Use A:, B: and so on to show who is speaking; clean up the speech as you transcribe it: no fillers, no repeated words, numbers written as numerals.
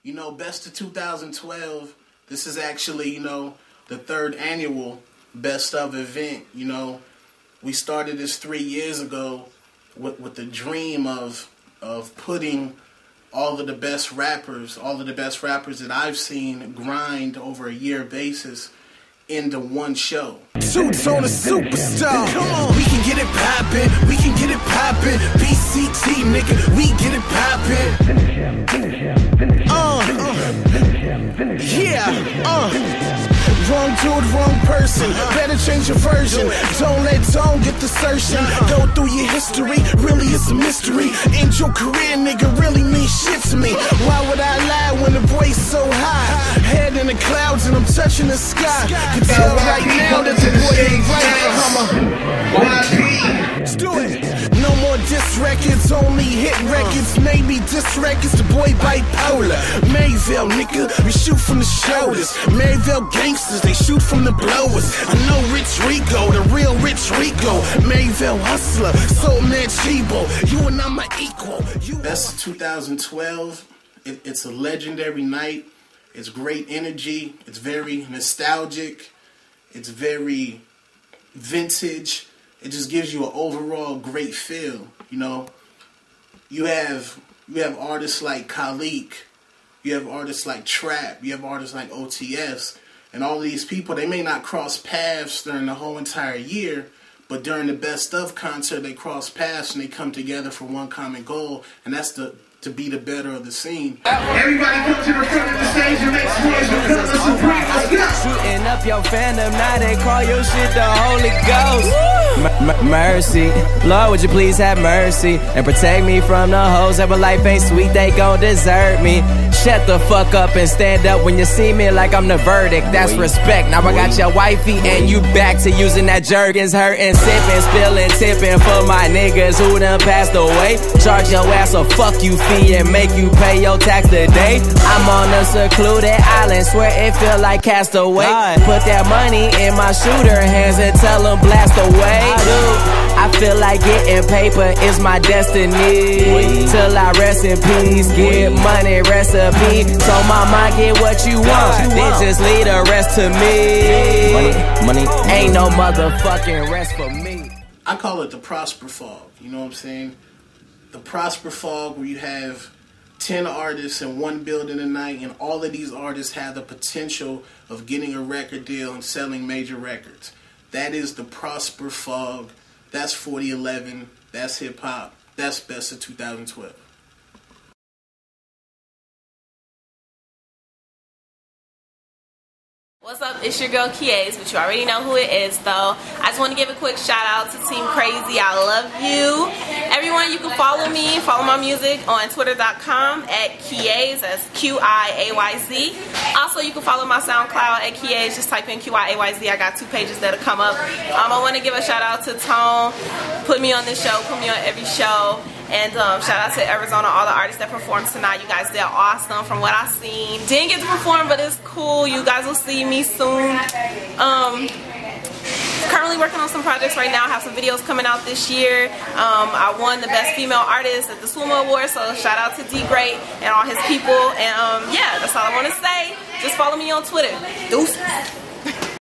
A: You know, Best of 2012, this is actually, you know, the 3rd annual Best of event. You know, we started this 3 years ago with the dream of putting all of the best rappers that I've seen grind over a year basis into one show.
B: Suits on a superstar. Come on, we can get it poppin', we can get it poppin'. BCT, nigga, we get it poppin'. Wrong dude, wrong person. Better change your version. Don't let tone get the surgeon. Go through your history, really it's a mystery. End your career, nigga, really means shit to me. Why would I lie when the voice so high? Head in the clouds and I'm touching the sky. You tell right now that the boy ain't right. Let's do it. No more diss records, only hit records. Maybe diss records, the boy bipolar. Mayville, nigga, we shoot from the shoulders. Mayville gangsters, they shoot from the blowers. I know Rich Rico, the real Rich Rico. Mayville hustler, Soul Man Chibo. You and I'm an equal.
A: Best of 2012, it's a legendary night. It's great energy. It's very nostalgic. It's very vintage. It just gives you an overall great feel. You know, you have artists like Khalik, you have artists like Trap, you have artists like OTS, and all these people, they may not cross paths during the whole entire year, but during the Best Of concert, they cross paths and they come together for one common goal, and that's to be the better of the scene.
C: Everybody come to the front of the stage and make some noise because of some break. Let's go.
D: Shooting up your fandom, now they call your shit the Holy Ghost. Mercy, Lord, would you please have mercy and protect me from the hoes that my life ain't sweet, they gon' desert me. Shut the fuck up and stand up when you see me like I'm the verdict. That's respect. Now I got your wifey and you back to using that Jergens, hurting, sipping, spilling, tipping for my niggas who done passed away. Charge your ass a fuck you fee and make you pay your tax today. I'm on a secluded island, swear it feel like Castaway. Put that money in my shooter hands and tell them blast away. I feel like getting paper is my destiny. Till I rest in peace, get money recipe. So mama, get what you want, then just leave the rest to me. Money, ain't no motherfucking rest for me.
A: I call it the Prosper Fog, you know what I'm saying? The Prosper Fog, where you have 10 artists in one building a night, and all of these artists have the potential of getting a record deal and selling major records. That is the Prosper Fog. That's 4011. That's hip hop. That's Best of 2012.
E: What's up? It's your girl Kies, but you already know who it is though. I just want to give a quick shout out to Team Crazy. I love you. Everyone, you can follow me, follow my music on twitter.com at Kies, that's Q-I-A-Y-Z. Also, you can follow my SoundCloud at Kies, just type in Q-I-A-Y-Z. I got 2 pages that'll come up. I want to give a shout out to Tone, put me on this show, put me on every show. And shout out to Arizona, all the artists that performed tonight. You guys did awesome from what I've seen. Didn't get to perform, but it's cool. You guys will see me soon. Currently working on some projects right now. I have some videos coming out this year. I won the Best Female Artist at the SWUMA Awards, so shout out to D Great and all his people. And yeah, that's all I want to say. Just follow me on Twitter. Deuces.